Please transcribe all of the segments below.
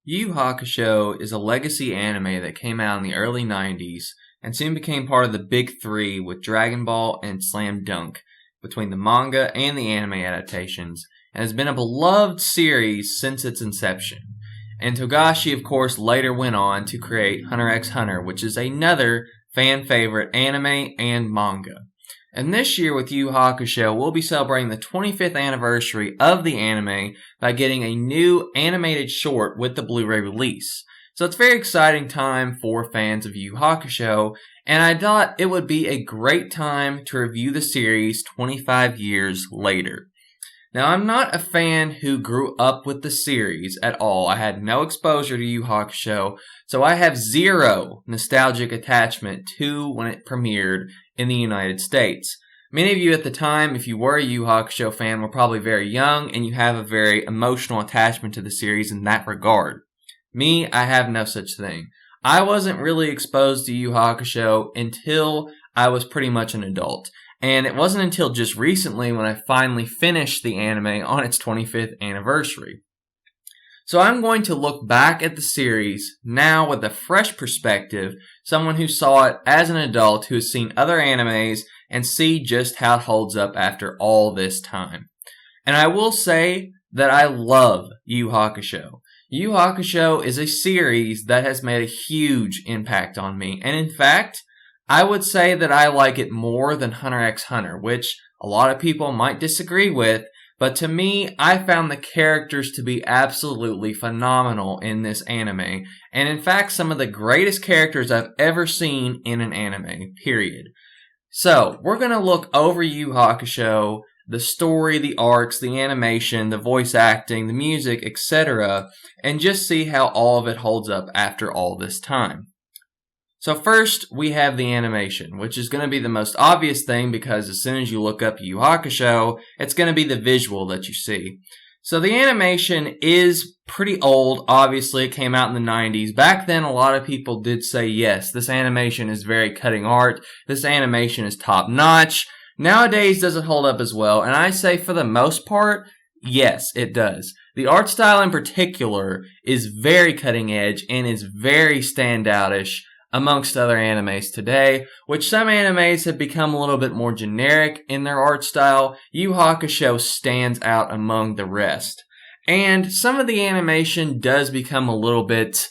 Yu Yu Hakusho is a legacy anime that came out in the early 90s and soon became part of the big three with Dragon Ball and Slam Dunk between the manga and the anime adaptations, and has been a beloved series since its inception. And Togashi, of course, later went on to create Hunter x Hunter, which is another fan favorite anime and manga. And this year with Yu Yu Hakusho, we'll be celebrating the 25th anniversary of the anime by getting a new animated short with the Blu-ray release. So it's a very exciting time for fans of Yu Yu Hakusho, and I thought it would be a great time to review the series 25 years later. Now, I'm not a fan who grew up with the series at all. I had no exposure to Yu Yu Hakusho, so I have zero nostalgic attachment to when it premiered in the United States. Many of you at the time, if you were a Yu Yu Hakusho fan, were probably very young, and you have a very emotional attachment to the series in that regard. Me, I have no such thing. I wasn't really exposed to Yu Yu Hakusho until I was pretty much an adult. And it wasn't until just recently when I finally finished the anime on its 25th anniversary. So I'm going to look back at the series now with a fresh perspective, someone who saw it as an adult who has seen other animes, and see just how it holds up after all this time. And I will say that I love Yu Yu Hakusho. Yu Yu Hakusho is a series that has made a huge impact on me, and in fact, I would say that I like it more than Hunter x Hunter, which a lot of people might disagree with, but to me, I found the characters to be absolutely phenomenal in this anime, and in fact, some of the greatest characters I've ever seen in an anime, period. So, we're going to look over Yu Yu Hakusho, the story, the arcs, the animation, the voice acting, the music, etc., and just see how all of it holds up after all this time. So first, we have the animation, which is going to be the most obvious thing because as soon as you look up Yu Yu Hakusho, it's going to be the visual that you see. So the animation is pretty old. Obviously, it came out in the 90s. Back then, a lot of people did say, yes, this animation is very cutting art. This animation is top notch. Nowadays, does it hold up as well? And I say for the most part, yes, it does. The art style in particular is very cutting edge and is very standoutish amongst other animes today, which some animes have become a little bit more generic in their art style. Yu Yu Hakusho stands out among the rest. And some of the animation does become a little bit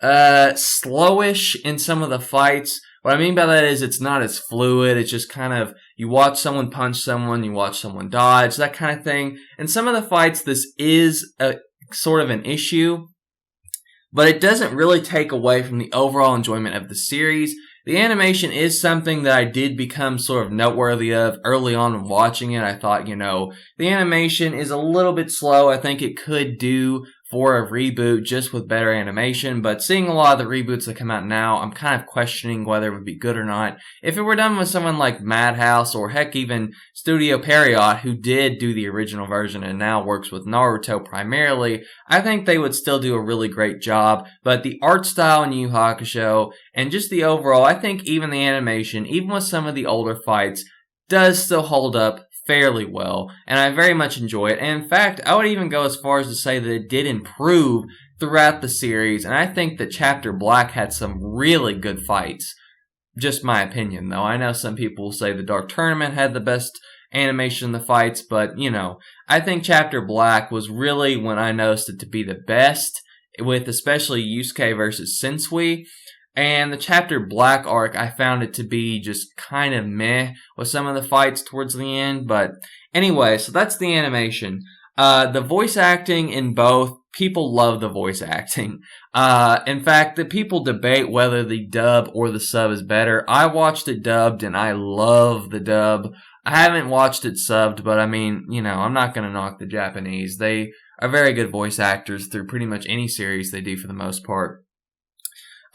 slowish in some of the fights. What I mean by that is it's not as fluid. It's just kind of, you watch someone punch someone, you watch someone dodge, that kind of thing. In some of the fights, this is a sort of an issue, but it doesn't really take away from the overall enjoyment of the series. The animation is something that I did become sort of noteworthy of early on when watching it. I thought, the animation is a little bit slow. I think it could do for a reboot just with better animation, but seeing a lot of the reboots that come out now, I'm kind of questioning whether it would be good or not. If it were done with someone like Madhouse or heck even Studio Period, who did do the original version and now works with Naruto primarily, I think they would still do a really great job. But the art style in Yu Yu Hakusho and just the overall, I think even the animation, even with some of the older fights, does still hold up fairly well, and I very much enjoy it. And in fact, I would even go as far as to say that it did improve throughout the series, and I think that Chapter Black had some really good fights. Just my opinion, though. I know some people will say the Dark Tournament had the best animation in the fights, but, I think Chapter Black was really when I noticed it to be the best, with especially Yusuke versus Sensui. And the Chapter Black arc, I found it to be just kind of meh with some of the fights towards the end. But anyway, so that's the animation. The voice acting in both, people love the voice acting. In fact, the people debate whether the dub or the sub is better. I watched it dubbed and I love the dub. I haven't watched it subbed, but I mean, I'm not going to knock the Japanese. They are very good voice actors through pretty much any series they do for the most part.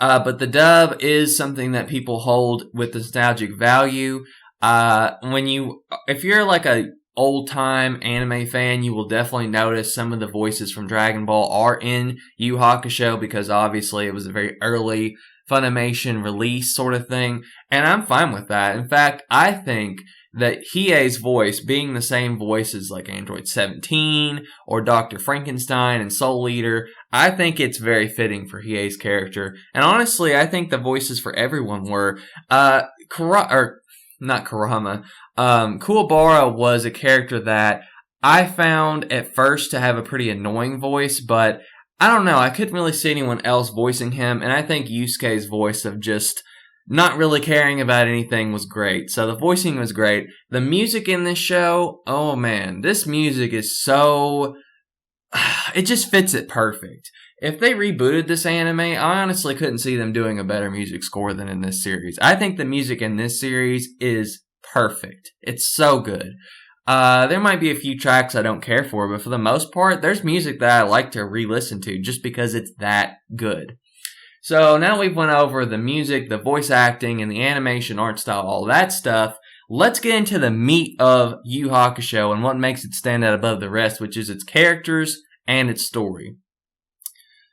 But the dub is something that people hold with nostalgic value. If you're like a old-time anime fan, you will definitely notice some of the voices from Dragon Ball are in Yu Yu Hakusho because obviously it was a very early Funimation release sort of thing, and I'm fine with that. In fact, I think that Hiei's voice being the same voice as like Android 17 or Dr. Frankenstein and Soul Eater, I think it's very fitting for Hiei's character. And honestly, I think the voices for everyone were, not Kurama. Kuwabara was a character that I found at first to have a pretty annoying voice, but I don't know, I couldn't really see anyone else voicing him, and I think Yusuke's voice of just not really caring about anything was great. So the voicing was great. The music in this show, oh man, this music is so... it just fits it perfect. If they rebooted this anime, I honestly couldn't see them doing a better music score than in this series. I think the music in this series is perfect. It's so good. There might be a few tracks I don't care for, but for the most part, there's music that I like to re-listen to just because it's that good. So now we've went over the music, the voice acting, and the animation, art style, all that stuff. Let's get into the meat of Yu Yu Hakusho and what makes it stand out above the rest, which is its characters and its story.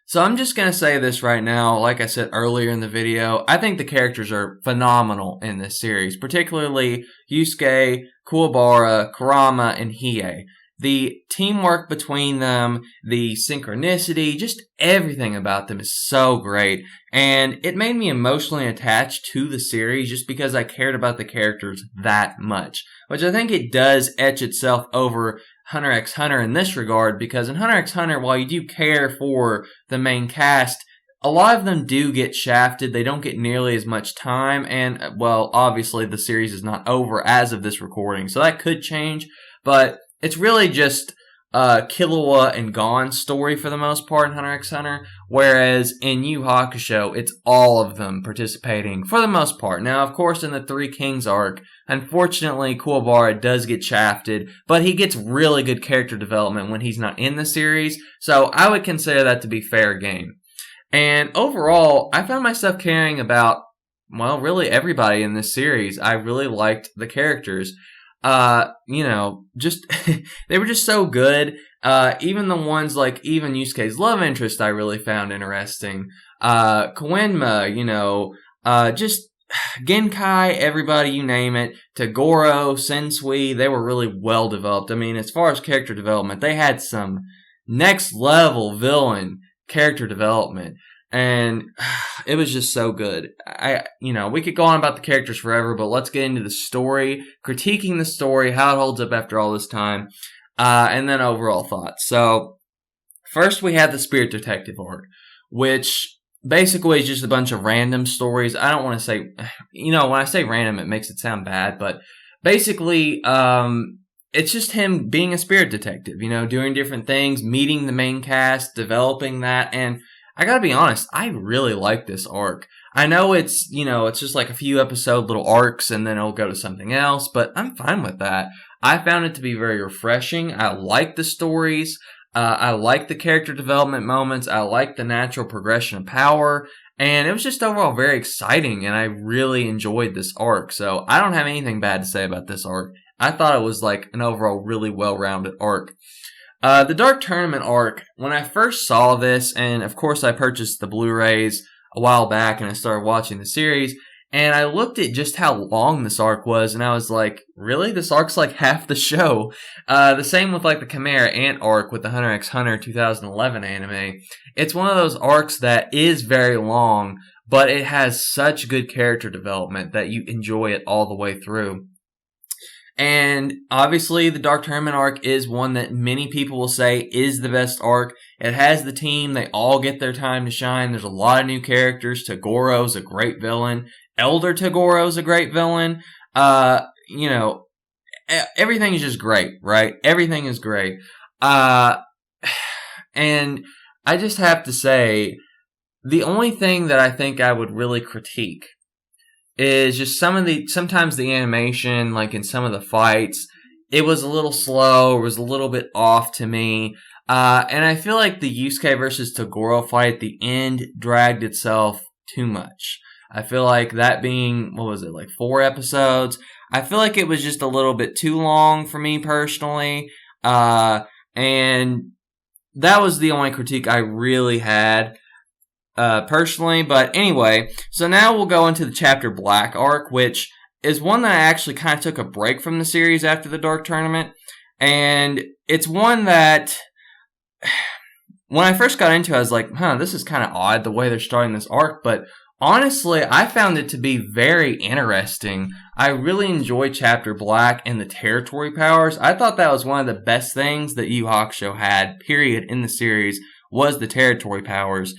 So I'm just going to say this right now, like I said earlier in the video, I think the characters are phenomenal in this series, particularly Yusuke, Kuwabara, Kurama, and Hiei. The teamwork between them, the synchronicity, just everything about them is so great. And it made me emotionally attached to the series just because I cared about the characters that much. Which I think it does etch itself over Hunter x Hunter in this regard, because in Hunter x Hunter, while you do care for the main cast, a lot of them do get shafted. They don't get nearly as much time. And, well, obviously the series is not over as of this recording, so that could change. But it's really just Killua and Gon's story for the most part in Hunter x Hunter, whereas in Yu Yu Hakusho, it's all of them participating for the most part. Now, of course, in the Three Kings arc, unfortunately, Kuwabara does get shafted, but he gets really good character development when he's not in the series, so I would consider that to be fair game. And overall, I found myself caring about, well, really everybody in this series. I really liked the characters. Just, they were just so good. Even the ones like, even Yusuke's love interest I really found interesting. Koenma, just Genkai, everybody, you name it. Tagoro, Sensui, they were really well developed. I mean, as far as character development, they had some next level villain character development. And it was just so good. We could go on about the characters forever, but let's get into the story, critiquing the story, how it holds up after all this time, and then overall thoughts. So, first we have the Spirit Detective arc, which basically is just a bunch of random stories. I don't want to say, when I say random, it makes it sound bad, but basically, it's just him being a spirit detective, doing different things, meeting the main cast, developing that, and I gotta be honest, I really like this arc. I know it's just like a few episode little arcs and then it'll go to something else, but I'm fine with that. I found it to be very refreshing. I like the stories. I like the character development moments. I like the natural progression of power. And it was just overall very exciting and I really enjoyed this arc. So I don't have anything bad to say about this arc. I thought it was like an overall really well-rounded arc. The Dark Tournament arc, when I first saw this, and of course I purchased the Blu-rays a while back and I started watching the series, and I looked at just how long this arc was, and I was like, really? This arc's like half the show. The same with like the Chimera Ant arc with the Hunter x Hunter 2011 anime. It's one of those arcs that is very long, but it has such good character development that you enjoy it all the way through. And obviously the Dark Tournament arc is one that many people will say is the best arc. It has the team. They all get their time to shine. There's a lot of new characters. Tagoro's a great villain. Elder Tagoro's a great villain. Everything is just great, right? Everything is great. And I just have to say, the only thing that I think I would really critique is just sometimes the animation, like in some of the fights, it was a little slow, it was a little bit off to me. And I feel like the Yusuke versus Tagoro fight at the end dragged itself too much. I feel like that being, 4 episodes? I feel like it was just a little bit too long for me personally. And that was the only critique I really had. Personally, but anyway, so now we'll go into the Chapter Black arc, which is one that I actually kind of took a break from the series after the Dark Tournament. And it's one that, when I first got into it, I was like, this is kind of odd the way they're starting this arc. But honestly, I found it to be very interesting. I really enjoyed Chapter Black and the territory powers. I thought that was one of the best things that Yu Yu Hakusho had, period, in the series, was the territory powers.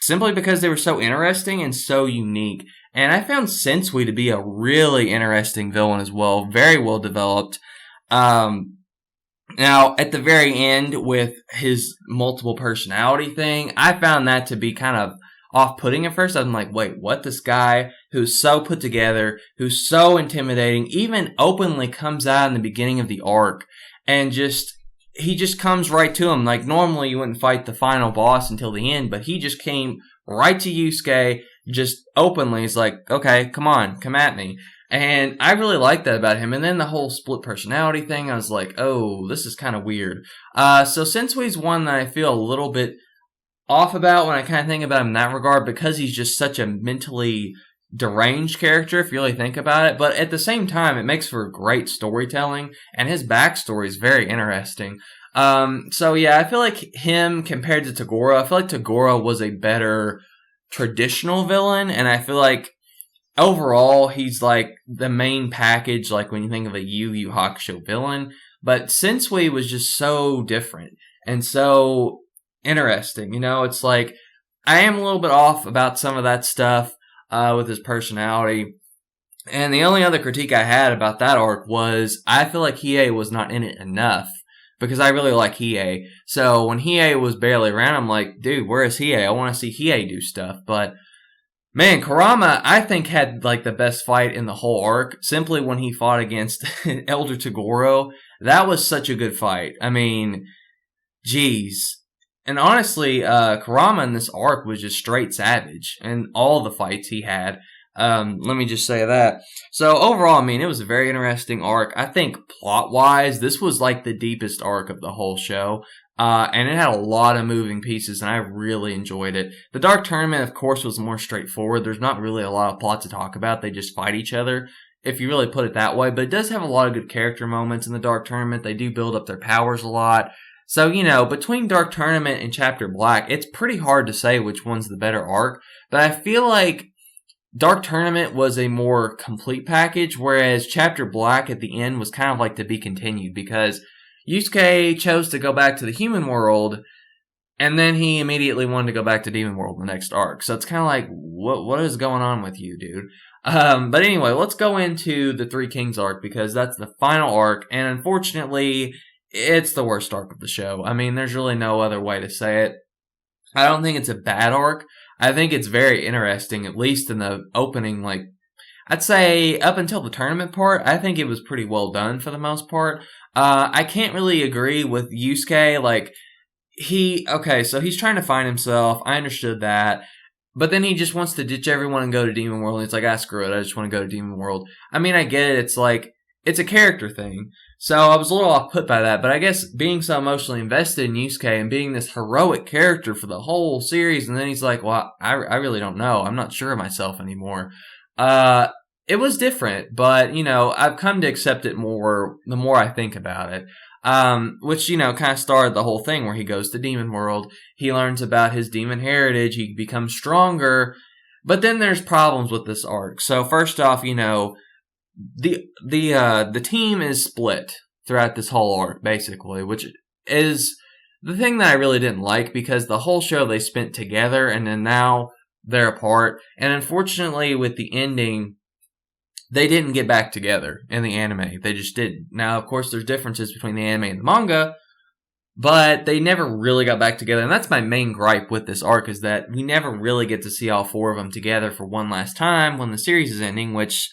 Simply because they were so interesting and so unique. And I found Sensui to be a really interesting villain as well. Very well developed. Now, at the very end, with his multiple personality thing, I found that to be kind of off-putting at first. I'm like, wait, what? This guy who's so put together, who's so intimidating, even openly comes out in the beginning of the arc, and he just comes right to him. Like, normally you wouldn't fight the final boss until the end, but he just came right to Yusuke, just openly. He's like, okay, come on, come at me. And I really like that about him. And then the whole split personality thing, I was like, oh, this is kind of weird. So Sensui's one that I feel a little bit off about when I kind of think about him in that regard, because he's just such a mentally deranged character, if you really think about it. But at the same time, it makes for great storytelling, and his backstory is very interesting. So yeah, I feel like him compared to Toguro, I feel like Toguro was a better traditional villain, and I feel like overall, he's like the main package, like when you think of a Yu Yu Hakusho villain. But Sensui was just so different and so interesting. It's like, I am a little bit off about some of that stuff with his personality. And the only other critique I had about that arc was, I feel like Hiei was not in it enough. Because I really like Hiei. So when Hiei was barely around, I'm like, dude, where is Hiei? I want to see Hiei do stuff. But man, Kurama, I think, had like the best fight in the whole arc. Simply when he fought against Elder Toguro. That was such a good fight. I mean, geez. And honestly, Kurama in this arc was just straight savage. And all the fights he had. Let me just say that. So overall, I mean, it was a very interesting arc. I think plot-wise, this was like the deepest arc of the whole show. And it had a lot of moving pieces, and I really enjoyed it. The Dark Tournament, of course, was more straightforward. There's not really a lot of plot to talk about. They just fight each other, if you really put it that way. But it does have a lot of good character moments in the Dark Tournament. They do build up their powers a lot. So, between Dark Tournament and Chapter Black, it's pretty hard to say which one's the better arc. But I feel like Dark Tournament was a more complete package, whereas Chapter Black at the end was kind of like to be continued, because Yusuke chose to go back to the human world, and then he immediately wanted to go back to Demon World in the next arc. So it's kind of like, what is going on with you, dude? But anyway, let's go into the Three Kings arc, because that's the final arc, and unfortunately, it's the worst arc of the show. I mean, there's really no other way to say it. I don't think it's a bad arc. I think it's very interesting, at least in the opening, I'd say up until the tournament part, I think it was pretty well done for the most part. I can't really agree with Yusuke. So he's trying to find himself. I understood that. But then he just wants to ditch everyone and go to Demon World. And he's like, screw it. I just want to go to Demon World. I mean, I get it. It's like, it's a character thing. So I was a little off put by that. But I guess being so emotionally invested in Yusuke and being this heroic character for the whole series. And then he's like, well, I really don't know. I'm not sure of myself anymore. It was different, but, I've come to accept it more the more I think about it. Which, kind of started the whole thing where he goes to Demon World. He learns about his demon heritage. He becomes stronger. But then there's problems with this arc. So first off, the team is split throughout this whole arc, basically, which is the thing that I really didn't like, because the whole show they spent together and then now they're apart. And unfortunately, with the ending, they didn't get back together in the anime. They just didn't. Now, of course, there's differences between the anime and the manga, but they never really got back together. And that's my main gripe with this arc, is that we never really get to see all four of them together for one last time when the series is ending, which,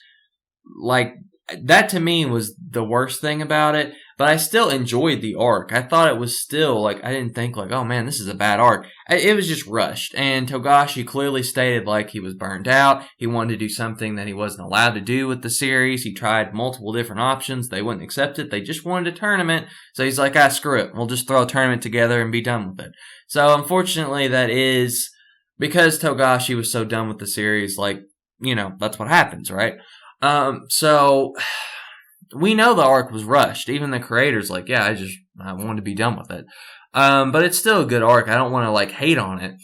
that to me was the worst thing about it. But I still enjoyed the arc. I thought it was still, I didn't think, oh man, this is a bad arc. It was just rushed. And Togashi clearly stated, he was burned out. He wanted to do something that he wasn't allowed to do with the series. He tried multiple different options. They wouldn't accept it. They just wanted a tournament. So he's like, screw it. We'll just throw a tournament together and be done with it. So unfortunately, that is, because Togashi was so done with the series, that's what happens, right? So we know the arc was rushed. Even the creators, like, yeah, I wanted to be done with it. But it's still a good arc. I don't want to like hate on it.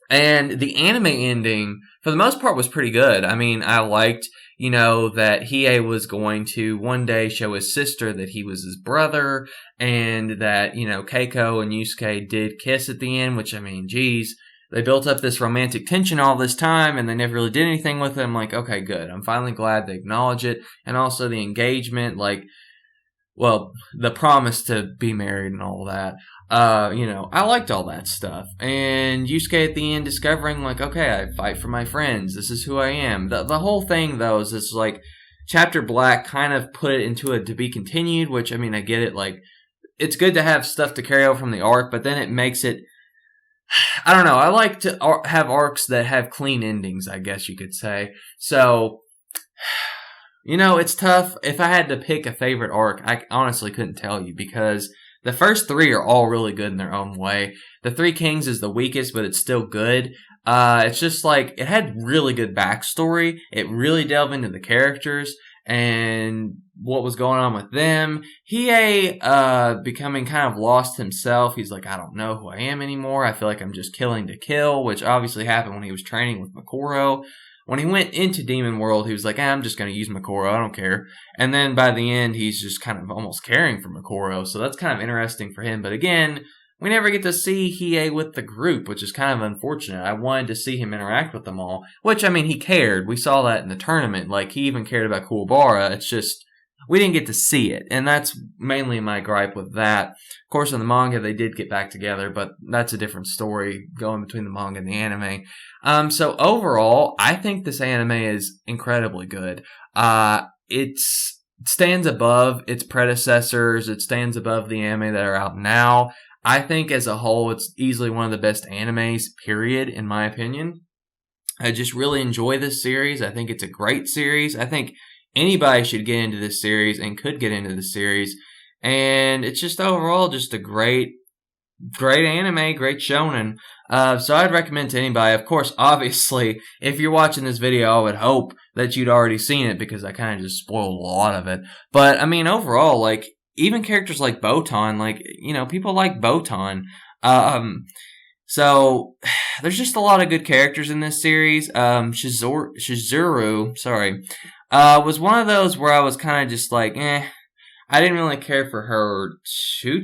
And the anime ending, for the most part, was pretty good. I mean, I liked, that Hiei was going to one day show his sister that he was his brother, and that, Keiko and Yusuke did kiss at the end, which, I mean, geez, they built up this romantic tension all this time, and they never really did anything with it. I'm like, okay, good. I'm finally glad they acknowledge it. And also the engagement, like, well, the promise to be married and all that. I liked all that stuff. And Yusuke at the end discovering, like, okay, I fight for my friends. This is who I am. The whole thing, though, is this, like, Chapter Black kind of put it into a to be continued, which, I mean, I get it. Like, it's good to have stuff to carry over from the arc, but then it makes it, I don't know. I like to have arcs that have clean endings, I guess you could say. So, it's tough. If I had to pick a favorite arc, I honestly couldn't tell you because the first three are all really good in their own way. The Three Kings is the weakest, but it's still good. It's just like, it had really good backstory. It really delved into the characters and what was going on with them. Hiei, becoming kind of lost himself. He's like, I don't know who I am anymore. I feel like I'm just killing to kill, which obviously happened when he was training with Makoro. When he went into Demon World, he was like, I'm just going to use Makoro. I don't care. And then by the end, he's just kind of almost caring for Makoro. So that's kind of interesting for him. But again, we never get to see Hiei with the group, which is kind of unfortunate. I wanted to see him interact with them all. Which, I mean, he cared. We saw that in the tournament. Like, he even cared about Kuwabara. It's just, we didn't get to see it. And that's mainly my gripe with that. Of course, in the manga, they did get back together, but that's a different story going between the manga and the anime. So overall, I think this anime is incredibly good. It stands above its predecessors. It stands above the anime that are out now. I think as a whole, it's easily one of the best animes, period, in my opinion. I just really enjoy this series. I think it's a great series. I think anybody should get into this series and could get into this series. And it's just overall just a great anime, great shonen. So I'd recommend to anybody. Of course, obviously, if you're watching this video, I would hope that you'd already seen it because I kind of just spoiled a lot of it. But, I mean, overall, like, even characters like Botan, like, people like Botan. So there's just a lot of good characters in this series. Shizuru, was one of those where I was kind of just like, I didn't really care for her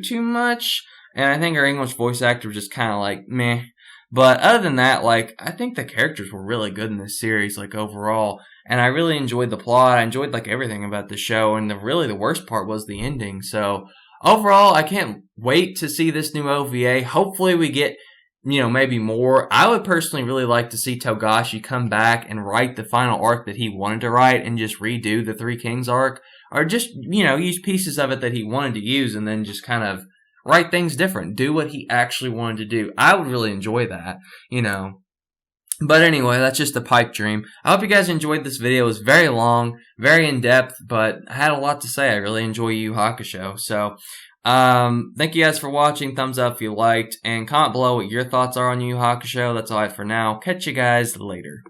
too much. And I think her English voice actor was just kind of like, meh. But other than that, like, I think the characters were really good in this series, like, overall. And I really enjoyed the plot. I enjoyed, like, everything about the show. And the worst part was the ending. So, overall, I can't wait to see this new OVA. Hopefully we get, maybe more. I would personally really like to see Togashi come back and write the final arc that he wanted to write and just redo the Three Kings arc. Or just, use pieces of it that he wanted to use and then just kind of write things different. Do what he actually wanted to do. I would really enjoy that, But anyway, that's just a pipe dream. I hope you guys enjoyed this video. It was very long, very in-depth, but I had a lot to say. I really enjoy Yu Yu Hakusho. So, thank you guys for watching. Thumbs up if you liked. And comment below what your thoughts are on Yu Yu Hakusho. That's all I have for now. Catch you guys later.